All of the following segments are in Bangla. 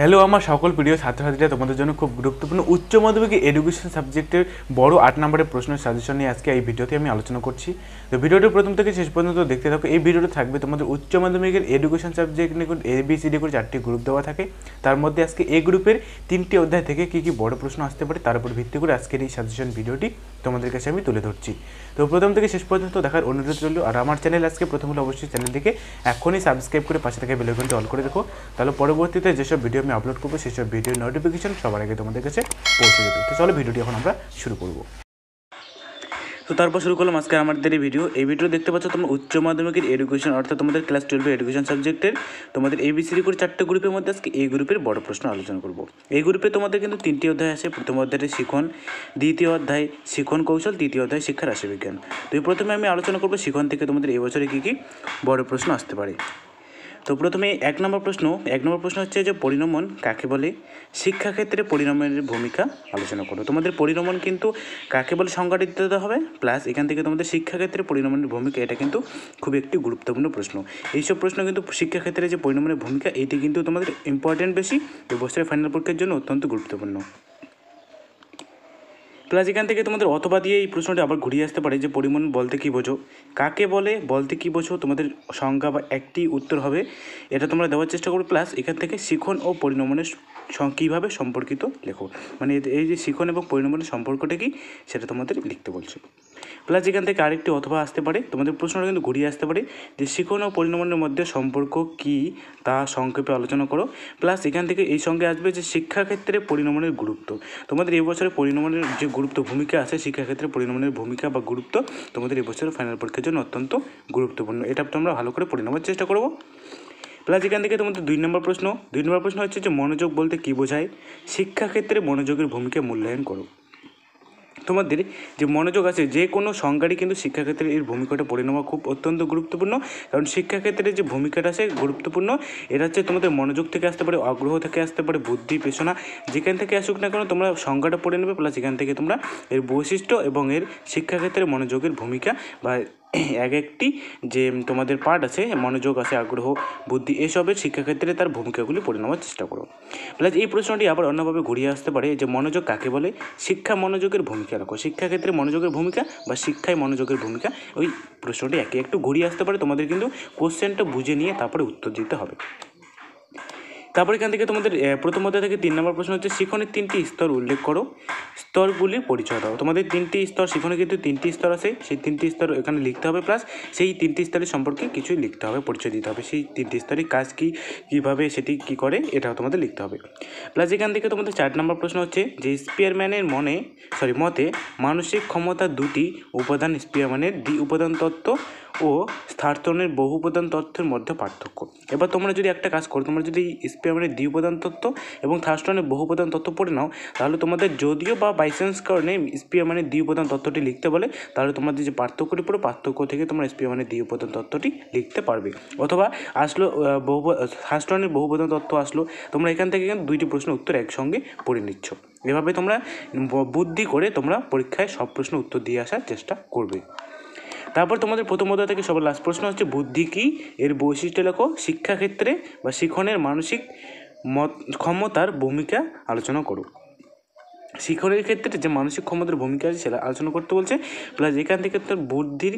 হ্যালো আমার সকল প্রিয় ছাত্রছাত্রীরা, তোমাদের জন্য খুব গুরুত্বপূর্ণ উচ্চ মাধ্যমিক এডুকেশন সাবজেক্টের বড় 8 নম্বরের প্রশ্নের সাজেশন নিয়ে আজকে এই ভিডিওতে আমি আলোচনা করছি। তো ভিডিওটি প্রথম থেকে শেষ পর্যন্ত দেখতে থাকো। এই ভিডিওতে থাকবে তোমাদের উচ্চ মাধ্যমিকের এডুকেশন সাবজেক্ট নিয়ে ABCD করে 4টি গ্রুপ দেওয়া থাকে। তার মধ্যে আজকে এ গ্রুপের 3টি অধ্যায় থেকে কী কী বড় প্রশ্ন আসতে পারে তার উপর ভিত্তি করে আজকের এই সাজেশন ভিডিওটি তোমাদের কাছে আমি তুলে ধরছি। তো প্রথম থেকে শেষ পর্যন্ত দেখার অনুরোধ রইল। আর আমার চ্যানেল আজকে প্রথম হলে অবশ্যই চ্যানেলটিকে এখনই সাবস্ক্রাইব করে পাশে থাকা বেল আইকনটি অল করে দেখো, তাহলে পরবর্তীতে যেসব ভিডিও আমি আপলোড করবো সেসব ভিডিওর নোটিফিকেশন সবার আগে তোমাদের কাছে পৌঁছে যাবে। তো চলো ভিডিওটি এখন আমরা শুরু করব। তো তারপর শুরু করলাম আজকে আমাদের এই ভিডিও দেখতে পাচ্ছ তোমরা উচ্চ মাধ্যমিকের এডুকেশন অর্থাৎ তোমাদের ক্লাস 12 এডুকেশন সাবজেক্টের তোমাদের ABCD করে 4টে গ্রুপের মধ্যে আজকে এই গ্রুপের বড় প্রশ্ন আলোচনা করব। এই গ্রুপে তোমাদের কিন্তু 3টি অধ্যায় আছে। প্রথম অধ্যায়টি শিখন, দ্বিতীয় অধ্যায় শিখন কৌশল, তৃতীয় অধ্যায় শিক্ষা রাশিবিজ্ঞান। তো প্রথমে আমি আলোচনা করব শিখন থেকে তোমাদের এই বছরে কী কী বড় প্রশ্ন আসতে পারে। তো প্রথমে এক নম্বর প্রশ্ন হচ্ছে যে পরিণমন কাকে বলে, শিক্ষাক্ষেত্রে পরিণমনের ভূমিকা আলোচনা করো। তোমাদের পরিণমন কিন্তু কাকে বলে সংজ্ঞাটি দিতে হবে, প্লাস এখান থেকে তোমাদের শিক্ষাক্ষেত্রে পরিণমনের ভূমিকা, এটা কিন্তু খুব একটি গুরুত্বপূর্ণ প্রশ্ন। এইসব প্রশ্ন কিন্তু শিক্ষাক্ষেত্রে যে পরিণমনের ভূমিকা এটি কিন্তু তোমাদের ইম্পর্টেন্ট বেশি, এই বছরের ফাইনাল পরীক্ষার জন্য অত্যন্ত গুরুত্বপূর্ণ। প্লাস এখান থেকে তোমাদের অথবা দিয়ে এই প্রশ্নটি আবার ঘুরিয়ে আসতে পারে যে পরিমাণ বলতে কী বোঝো, কাকে বলে বলতে কী বোঝো, তোমাদের সংজ্ঞা বা একটি উত্তর হবে, এটা তোমরা দেওয়ার চেষ্টা করো। প্লাস এখান থেকে শিখন ও পরিণমনের কীভাবে সম্পর্কিত লেখো, মানে এই যে শিখন এবং পরিণমনের সম্পর্কটা কী সেটা তোমাদের লিখতে বলছে। প্লাস এখান থেকে আরেকটি অথবা আসতে পারে, তোমাদের প্রশ্নটা কিন্তু ঘুরিয়ে আসতে পারে যে শিখন ও পরিণমনের মধ্যে সম্পর্ক কী তা সংক্ষেপে আলোচনা করো। প্লাস এখান থেকে এই সঙ্গে আসবে যে শিক্ষাক্ষেত্রে পরিণমনের গুরুত্ব, তোমাদের এই বছরে পরিণমনের যে গুরুত্ব ভূমিকা আছে, শিক্ষাক্ষেত্রে পরিণমনের ভূমিকা বা গুরুত্ব তোমাদের এই বছরের ফাইনাল পরীক্ষার জন্য অত্যন্ত গুরুত্বপূর্ণ, এটা তোমরা ভালো করে পড়ে নেওয়ার চেষ্টা করবো। প্লাস এখান থেকে তোমাদের 2 নম্বর প্রশ্ন হচ্ছে যে মনোযোগ বলতে কী বোঝায়, শিক্ষাক্ষেত্রে মনোযোগের ভূমিকা মূল্যায়ন করো। তোমাদের যে মনোযোগ আছে যে কোনো সংজ্ঞারই কিন্তু শিক্ষাক্ষেত্রে এর ভূমিকাটা পড়ে নেওয়া খুব অত্যন্ত গুরুত্বপূর্ণ, কারণ শিক্ষাক্ষেত্রে যে ভূমিকাটা আছে গুরুত্বপূর্ণ, এটা হচ্ছে তোমাদের মনোযোগ থেকে আসতে পারে, আগ্রহ থেকে আসতে পারে, বুদ্ধি পেশনা যেখান থেকে আসুক না কেন তোমরা সংজ্ঞাটা পড়ে নেবে। প্লাস এখান থেকে তোমরা এর বৈশিষ্ট্য এবং এর শিক্ষাক্ষেত্রে মনোযোগের ভূমিকা বা এক একটি যে তোমাদের পার্ট আছে, মনোযোগ আছে, আগ্রহ, বুদ্ধি, এসবের শিক্ষাক্ষেত্রে তার ভূমিকাগুলি পড়ে নেওয়ার চেষ্টা করো। প্লাস এই প্রশ্নটি আবার অন্যভাবে ঘুরিয়ে আসতে পারে যে মনোযোগ কাকে বলে, শিক্ষা মনোযোগের ভূমিকা রাখো, শিক্ষাক্ষেত্রে মনোযোগের ভূমিকা বা শিক্ষায় মনোযোগের ভূমিকা, ওই প্রশ্নটি একটু ঘুরিয়ে আসতে পারে। তোমাদের কিন্তু কোশ্চেনটা বুঝে নিয়ে তারপরে উত্তর দিতে হবে। তারপর এখান থেকে তোমাদের প্রথম অধ্যায় থেকে 3 নম্বর প্রশ্ন হচ্ছে শিখনের 3টি স্তর উল্লেখ করো, স্তরগুলির পরিচয় দাও। তোমাদের 3টি স্তর, শিখনে কিন্তু 3টি স্তর আছে, সেই 3টি স্তর এখানে লিখতে হবে। প্লাস সেই 3টি স্তরের সম্পর্কে কিছুই লিখতে হবে, পরিচয় দিতে হবে, সেই 3টি স্তরের কাজ কী, কীভাবে সেটি কী করে এটাও তোমাদের লিখতে হবে। প্লাস এখান থেকে তোমাদের 4 নম্বর প্রশ্ন হচ্ছে যে স্পিয়ারম্যানের মতে মানসিক ক্ষমতার 2টি উপাদান, স্পিয়ারম্যানের দ্বি উপাদান তত্ত্ব ও থার্স্টনের বহু উপাদান তত্ত্বের মধ্যে পার্থক্য। এবার তোমরা যদি একটা কাজ করো, তোমরা যদি স্পিয়ারম্যানের দ্বি উপাদান তত্ত্ব এবং থার্স্টনের বহু উপাদান তত্ত্ব পড়ে নাও, তাহলে তোমাদের যদিও বা বাইচান্স কারণে স্পিয়ারম্যানের দ্বি উপাদান তত্ত্বটি লিখতে বলে, তাহলে তোমাদের যে পার্থক্যটি পড়ো পার্থক্য থেকে তোমরা স্পিয়ারম্যানের দ্বি উপাদান তত্ত্বটি লিখতে পারবে। অথবা আসলো থার্স্টনের বহু উপাদান তত্ত্ব আসলো, তোমরা এখান থেকে কিন্তু 2টি প্রশ্ন উত্তর একসঙ্গে পড়ে নিচ্ছ। এভাবে তোমরা বুদ্ধি করে তোমরা পরীক্ষায় সব প্রশ্ন উত্তর দিয়ে আসার চেষ্টা করবে। তারপর তোমাদের প্রথম অধ্যায় থেকে সবার লাস্ট প্রশ্ন হচ্ছে বুদ্ধি কী, এর বৈশিষ্ট্য লেখো, শিক্ষাক্ষেত্রে বা শিখনের মানসিক ক্ষমতার ভূমিকা আলোচনা করো। শিখনের ক্ষেত্রে যে মানসিক ক্ষমতার ভূমিকা আছে সেটা আলোচনা করতে বলছে। প্লাস এখান থেকে তোর বুদ্ধির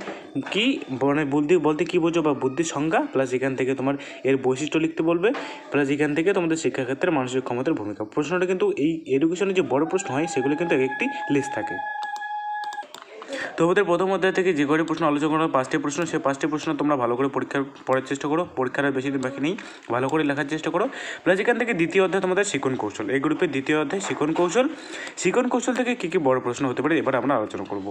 কী, মানে বুদ্ধি বলতে কী বোঝো বা বুদ্ধির সংজ্ঞা, প্লাস এখান থেকে তোমার এর বৈশিষ্ট্য লিখতে বলবে। প্লাস এখান থেকে তোমাদের শিক্ষাক্ষেত্রে মানসিক ক্ষমতার ভূমিকা। প্রশ্নটা কিন্তু এই এডুকেশনের যে বড় প্রশ্ন হয় সেগুলো কিন্তু একটি লিস্ট থাকে। তোমাদের প্রথম অধ্যায় থেকে যে কটি প্রশ্ন আলোচনা করা 5টি প্রশ্ন, সেই 5টি প্রশ্ন তোমরা ভালো করে পড়ার চেষ্টা করো, পরীক্ষার আর বেশি দিন বাকি নেই, ভালো করে লেখার চেষ্টা করো। প্লাস এখান থেকে দ্বিতীয় অধ্যায় তোমাদের শিখন কৌশল, এই গ্রুপের দ্বিতীয় অধ্যায় শিখন কৌশল থেকে কী কী বড় প্রশ্ন হতে পারে এবার আমরা আলোচনা করব।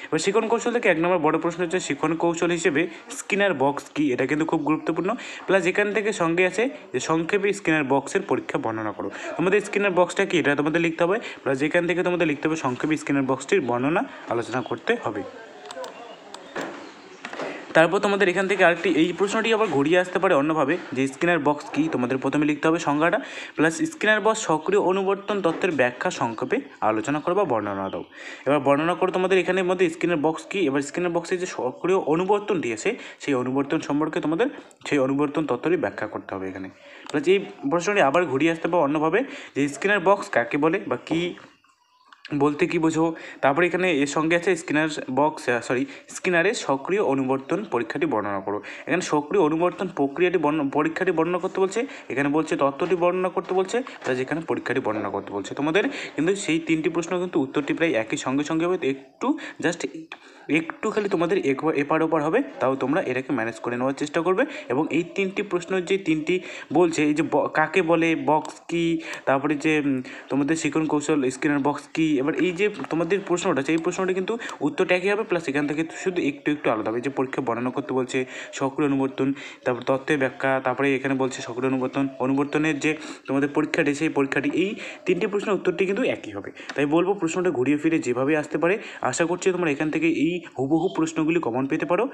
এবার শিখন কৌশল থেকে 1 নম্বর বড় প্রশ্ন হচ্ছে শিখন কৌশল হিসেবে স্কিনার বক্স কী, এটা কিন্তু খুব গুরুত্বপূর্ণ। প্লাস এখান থেকে সঙ্গে আছে যে সংক্ষেপে স্কিনার বক্সের পরীক্ষা বর্ণনা করো। তোমাদের স্কিনার বক্সটা কি এটা তোমাদের লিখতে হবে। প্লাস এখান থেকে তোমাদের লিখতে হবে সংক্ষেপে স্কিনার বক্সটির বর্ণনা আলোচনা করতে হবে। তারপর তোমাদের এখান থেকে আরেকটি এই প্রশ্নটি আবার ঘুরিয়ে আসতে পারে অন্যভাবে, যে স্কিনার বক্স কী। তোমাদের প্রথমে লিখতে হবে সংজ্ঞাটা, প্লাস স্কিনার বক্স সক্রিয় অনুবর্তন তত্ত্বের ব্যাখ্যা সংক্ষেপে আলোচনা করো বা বর্ণনা দাও। এবার বর্ণনা করো তোমাদের এখানের মধ্যে স্কিনার বক্স কী। এবার স্কিনার বক্সের যে সক্রিয় অনুবর্তনটি আছে সেই অনুবর্তন সম্পর্কে তোমাদের সেই অনুবর্তন তত্ত্বটি ব্যাখ্যা করতে হবে এখানে। প্লাস এই প্রশ্নটি আবার ঘুরিয়ে আসতে পারে অন্যভাবে, যে স্কিনার বক্স কাকে বলে বা কী বলতে কী বোঝো। তারপরে এখানে এর সঙ্গে আছে স্কিনারের সক্রিয় অনুবর্তন পরীক্ষাটি বর্ণনা করো। এখানে সক্রিয় অনুবর্তন পরীক্ষাটি বর্ণনা করতে বলছে, এখানে বলছে তত্ত্বটি বর্ণনা করতে বলছে, প্লাস এখানে পরীক্ষাটি বর্ণনা করতে বলছে তোমাদের। কিন্তু সেই তিনটি প্রশ্ন কিন্তু উত্তরটি প্রায় একই সঙ্গে হবে, একটু খালি তোমাদের এপার ওপার হবে, তাও তোমরা এটাকে ম্যানেজ করে নেওয়ার চেষ্টা করবে। এবং এই তিনটি প্রশ্নের যে তিনটি বলছে, এই যে কাকে বলে, বক্স কী, তারপরে যে তোমাদের শিখন কৌশল স্কিনার বক্স কী। এবার এই যে তোমাদের প্রশ্নটা আছে এই প্রশ্নটি কিন্তু উত্তরটা একই হবে, প্লাস এখান থেকে শুধু একটু আলাদা হবে। যে পরীক্ষা বর্ণনা করতে বলছে সক্রিয় অনুবর্তন, তারপর তত্ত্বের ব্যাখ্যা, তারপরে এখানে বলছে সক্রিয় অনুবর্তনের যে তোমাদের পরীক্ষাটি সেই পরীক্ষাটি, এই তিনটি প্রশ্নের উত্তরটি কিন্তু একই হবে। তাই বলবো প্রশ্নটা ঘুরিয়ে ফিরে যেভাবে আসতে পারে, আশা করছি তোমরা এখান থেকে এই হুবহু প্রশ্নগুলি কমন পেতে পারো।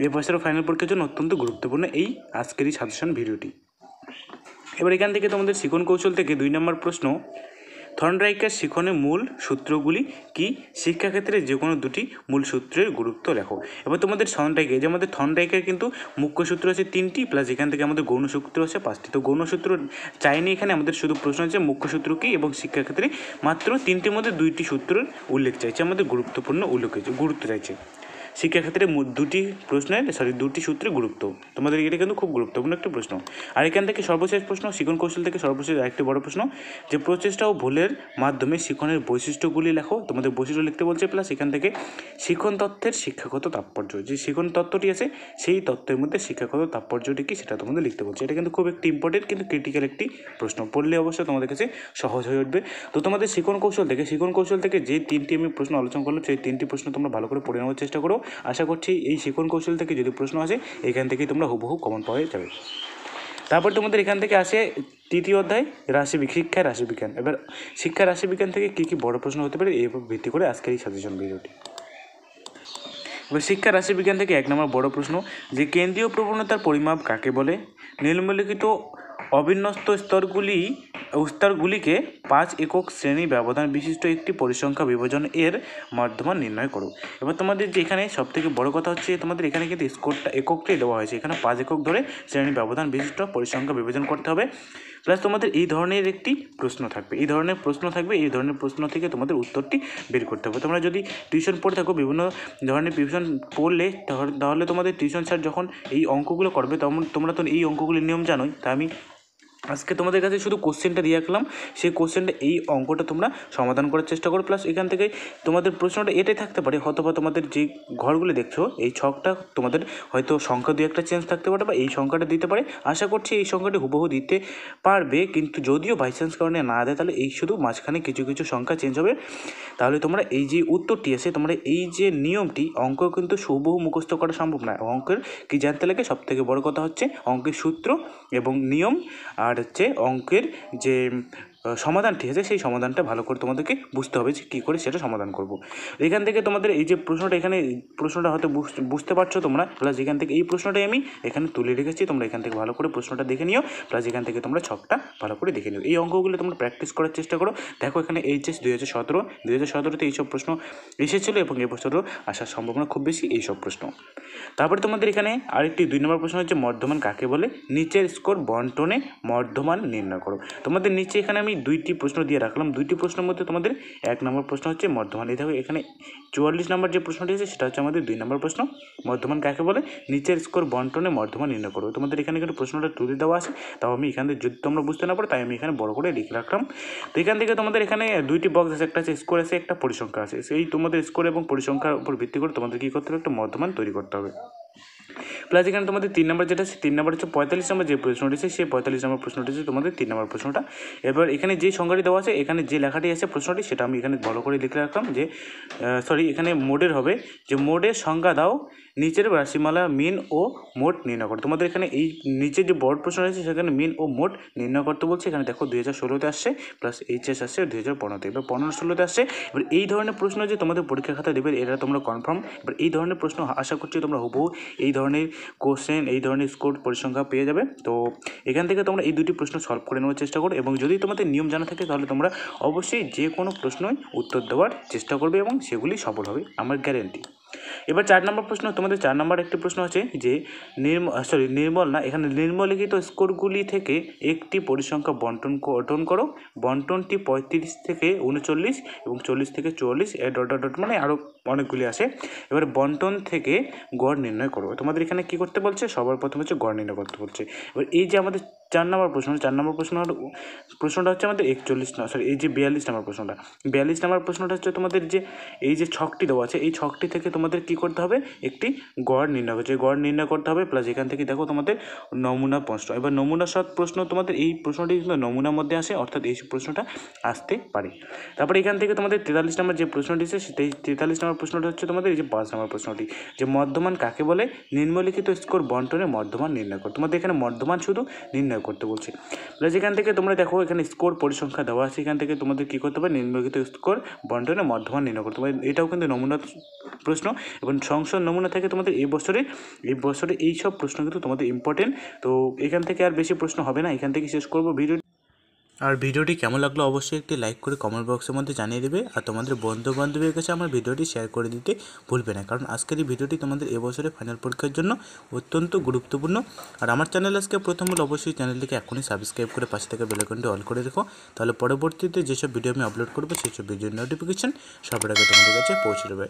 এই বছরের ফাইনাল পরীক্ষার জন্য অত্যন্ত গুরুত্বপূর্ণ এই আজকের এই সাজেশন ভিডিওটি। এবার এখান থেকে তোমাদের শিখন কৌশল থেকে 2 নম্বর প্রশ্ন, থর্নডাইকের শিখনের মূল সূত্রগুলি কি? শিক্ষাক্ষেত্রে যে কোনো দুটি মূল সূত্রের গুরুত্ব লেখো। এবার তোমাদের থর্নডাইকের যে আমাদের থর্নডাইকের কিন্তু মুখ্য সূত্র আছে 3টি, প্লাস এখান থেকে আমাদের গৌণ সূত্র আছে 5টি। তো গৌণ সূত্র চাইনি এখানে, আমাদের শুধু প্রশ্ন আছে মুখ্য সূত্র কী, এবং শিক্ষাক্ষেত্রে মাত্র 3টির মধ্যে 2টি সূত্রের উল্লেখ চাইছে, আমাদের গুরুত্ব চাইছে। শিক্ষাক্ষেত্রে দুটি সূত্রে গুরুত্ব, তোমাদের এটা কিন্তু খুব গুরুত্বপূর্ণ একটা প্রশ্ন। আর এখান থেকে সর্বশেষ প্রশ্ন, শিখন কৌশল থেকে সর্বশেষ আরেকটি বড় প্রশ্ন, যে প্রচেষ্টা ও ভুলের মাধ্যমে শিখনের বৈশিষ্ট্যগুলি লেখো। তোমাদের বৈশিষ্ট্য লিখতে বলছে, প্লাস এখান থেকে শিখন তত্ত্বের শিক্ষাগত তাৎপর্য, যে শিখন তত্ত্বটি আছে সেই তত্ত্বের মধ্যে শিক্ষাগত তাৎপর্যটি কি সেটা তোমাদের লিখতে বলছে। এটা কিন্তু খুব একটি ইম্পর্টেন্ট কিন্তু ক্রিটিক্যাল একটি প্রশ্ন, পড়লে অবশ্যই তোমাদের কাছে সহজ হয়ে উঠবে। তো তোমাদের শিখন কৌশল থেকে যে 3টি আমি প্রশ্ন আলোচনা করলাম সেই 3টি প্রশ্ন তোমরা ভালো করে পড়ে নেওয়ার চেষ্টা করো। আশা করছি এই শিখন কৌশল থেকে যদি প্রশ্ন আসে এখান থেকেই তোমরা হুবহু কমন পাওয়া যাবে। তারপর তোমাদের এখান থেকে আসে 3য় অধ্যায় শিক্ষা রাশিবিজ্ঞান। এবার শিক্ষা রাশিবিজ্ঞান থেকে কী বড় প্রশ্ন হতে পারে এই ভিত্তি করে আজকের এই সাজেশন ভিডিওটি। এবার শিক্ষা রাশিবিজ্ঞান থেকে 1 নম্বর বড় প্রশ্ন, যে কেন্দ্রীয় প্রবণতার পরিমাপ কাকে বলে? নিম্নলিখিত অবিন্যস্ত স্তরগুলিকে 5 একক শ্রেণী ব্যবধান বিশিষ্ট একটি পরিসংখ্যা বিভাজন এর মধ্যমান নির্ণয় করো। এবার তোমাদের যে এখানে সবথেকে বড় কথা হচ্ছে তোমাদের এখানে কিন্তু এককটাই দেওয়া হয়েছে, এখানে 5 একক ধরে শ্রেণী ব্যবধান বিশিষ্ট পরিসংখ্যা বিভাজন করতে হবে। প্লাস তোমাদের এই ধরনের একটি প্রশ্ন থাকবে, এই ধরনের প্রশ্ন থেকে তোমাদের উত্তরটি বের করতে হবে। তোমরা যদি টিউশন পড়ে থাকো, বিভিন্ন ধরনের টিউশন পড়লে তাহলে তোমাদের টিউশন স্যার যখন এই অঙ্কগুলো করবে তখন তোমরা তো এই অঙ্কগুলির নিয়ম জানোই। তা আমি আজকে তোমাদের কাছে শুধু কোশ্চেনটা দিয়ে রাখলাম, সেই কোশ্চেনটা এই অঙ্কটা তোমরা সমাধান করার চেষ্টা করো। প্লাস এখান থেকে তোমাদের প্রশ্নটা এটাই থাকতে পারে, হয়তোবা তোমাদের যে ঘরগুলি দেখছো এই ছকটা তোমাদের হয়তো সংখ্যা 2-1টা চেঞ্জ থাকতে পারে, বা এই সংখ্যাটা দিতে পারে। আশা করছি এই সংখ্যাটি হুবহু দিতে পারবে, কিন্তু যদিও বাইচান্স কারণে না দেয় তাহলে এই শুধু মাঝখানে কিছু সংখ্যা চেঞ্জ হবে। তাহলে তোমরা এই যে উত্তরটি আছে, তোমরা এই যে নিয়মটি, অঙ্ক কিন্তু হুবহু মুখস্থ করা সম্ভব না। অঙ্কের কি জানতে লাগে, সবথেকে বড় কথা হচ্ছে অঙ্কের সূত্র এবং নিয়ম, আর হচ্ছে অঙ্কের যে সমাধানটি আছে সেই সমাধানটা ভালো করে তোমাদেরকে বুঝতে হবে যে কী করে সেটা সমাধান করব। এখান থেকে তোমাদের এই যে প্রশ্নটা হয়তো বুঝতে পারছো তোমরা, প্লাস এখান থেকে এই প্রশ্নটাই আমি এখানে তুলে রেখেছি, তোমরা এখান থেকে ভালো করে প্রশ্নটা দেখে নিও, প্লাস এখান থেকে তোমরা ছকটা ভালো করে দেখে নিও। এই অঙ্কগুলো তোমরা প্র্যাকটিস করার চেষ্টা করো। দেখো এখানে HS 2017-তে এইসব প্রশ্ন এসেছিলো, এবং এবছরও আসার সম্ভাবনা খুব বেশি এইসব প্রশ্ন। তারপরে তোমাদের এখানে আরেকটি 2 নম্বর প্রশ্ন হচ্ছে মধ্যমান কাকে বলে? নিচের স্কোর বন্টনে মধ্যমান নির্ণয় করো। তোমাদের নিচে এখানে আমি 2টি প্রশ্ন দিয়ে রাখলাম, 2টি প্রশ্নের মধ্যে তোমাদের 1 নম্বর প্রশ্ন হচ্ছে মধ্যমান। এই দেখো এখানে 44 নম্বর যে প্রশ্নটি আছে সেটা হচ্ছে আমাদের 2 নম্বর প্রশ্ন, মধ্যমান কাকে বলে? নিচের স্কোর বন্টনে মধ্যমান নির্ণয় করো। তোমাদের এখানে কিন্তু প্রশ্নটা তুলে দেওয়া আছে, তাও আমি এখানে যদি তোমরা বুঝতে না পারো তাই আমি এখানে বড় করে লিখে রাখলাম। তো এখান থেকে তোমাদের এখানে 2টি বক্স আছে, একটা আছে স্কোর আছে, একটা পরিসংখ্যা আছে। সেই তোমাদের স্কোর এবং পরিসংখ্যার উপর ভিত্তি করে তোমাদের কী করতে হবে, একটা মধ্যমান তৈরি করতে হবে। প্লাস এখানে তোমাদের 3 নম্বর যেটা, 3 নম্বর হচ্ছে 45 নম্বর যে প্রশ্নটি আছে, সেই 45 নম্বর প্রশ্নটি হচ্ছে তোমাদের 3 নম্বর প্রশ্নটা। এবার এখানে যে সংখ্যাটি দেওয়া আছে, এখানে যে লেখাটি আছে প্রশ্নটি, সেটা আমি এখানে ভালো করে লিখে রাখলাম যে এখানে মোডের হবে যে মোডের সংজ্ঞা দাও, নিচের রাশিমালা মিন ও মোট নির্ণয় করো। তোমাদের এখানে এই নিচে যে বড় প্রশ্ন রয়েছে সেখানে মিন ও মোট নির্ণয় করতে বলছে। এখানে দেখো 2016-তে আসছে, প্লাস এইচএস আসছে 2015-তে, এবার 15-16-তে আসছে। এবার এই ধরনের প্রশ্ন যে তোমাদের পরীক্ষা খাতা দেবে এটা তোমরা কনফার্ম। এবার এই ধরনের প্রশ্ন আশা করছি তোমরা হুবহু এই ধরনের কোশ্চেন, এই ধরনের স্কোর পরিসংখ্যা পেয়ে যাবে। তো এখান থেকে তোমরা এই দুটি প্রশ্ন সলভ করে নেওয়ার চেষ্টা করো, এবং যদি তোমাদের নিয়ম জানা থাকে তাহলে তোমরা অবশ্যই যে কোনো প্রশ্নই উত্তর দেওয়ার চেষ্টা করবে এবং সেগুলি সফল হবে, আমার গ্যারেন্টি। এবার 4 নম্বর প্রশ্ন, তোমাদের 4 নম্বর একটি প্রশ্ন আছে যে নিম্নলিখিত স্কোরগুলি থেকে একটি পরিসংখ্যা গঠন করো। বন্টনটি 35 থেকে 39 এবং 40 থেকে 44 মানে আরও অনেকগুলি আসে। এবার বন্টন থেকে গড় নির্ণয় করো। তোমাদের এখানে কী করতে বলছে, সবার প্রথমে হচ্ছে গড় নির্ণয় করতে বলছে। এবার এই যে আমাদের 4 নম্বর প্রশ্নটা হচ্ছে আমাদের 42 নম্বর প্রশ্নটা। 42 নম্বর প্রশ্নটা হচ্ছে তোমাদের যে এই যে ছকটি দেওয়া আছে, এই ছকটি থেকে তোমাদের কী করতে হবে, একটি গড় নির্ণয় করছে, গড় নির্ণয় করতে হবে। প্লাস এখান থেকে দেখো তোমাদের নমুনা প্রশ্ন। এবার নমুনা সৎ প্রশ্ন, তোমাদের এই প্রশ্নটি কিন্তু নমুনার মধ্যে আসে, অর্থাৎ এই প্রশ্নটা আসতে পারে। তারপরে এখান থেকে তোমাদের 43 নম্বর যে প্রশ্নটি আছে, সেই 43 নম্বর প্রশ্নটা হচ্ছে তোমাদের এই যে 5 নম্বর প্রশ্নটি, যে মধ্যমান কাকে বলে, নিম্নলিখিত স্কোর বন্টনে মধ্যমান নির্ণয় করো। তোমাদের এখানে মধ্যমান শুধু নির্ণয় করতে বলছে। প্লাস এখান থেকে তোমরা দেখো এখানে স্কোর পরিসংখ্যা দেওয়া আছে, এখান থেকে তোমাদের কী করতে হবে, নিম্নলিখিত স্কোর বন্টনে মধ্যমান নির্ণয় করতে হবে। এটাও কিন্তু নমুনা প্রশ্ন, এবং সংসদ নমুনা থেকে তোমাদের এই বছরে এই সব প্রশ্ন কিন্তু তোমাদের ইম্পর্টেন্ট। তো এখান থেকে আর বেশি প্রশ্ন হবে না, এখান থেকে শেষ করবো ভিডিও। আর ভিডিওটি কেমন লাগলো অবশ্যই একটি লাইক করে কমেন্ট বক্সের মধ্যে জানিয়ে দেবে, আর তোমাদের বন্ধু বান্ধবের কাছে আমার ভিডিওটি শেয়ার করে দিতে ভুলবে না, কারণ আজকের এই ভিডিওটি তোমাদের এবছরে ফাইনাল পরীক্ষার জন্য অত্যন্ত গুরুত্বপূর্ণ। আর আমার চ্যানেল আজকে প্রথম হলে অবশ্যই চ্যানেলটিকে এখনই সাবস্ক্রাইব করে পাশে থেকে বেল আইকনটি অল করে রেখো, তাহলে পরবর্তীতে যেসব ভিডিও আমি আপলোড করবো সেসব ভিডিওর নোটিফিকেশন সবার আগে তোমাদের কাছে পৌঁছে দেবে।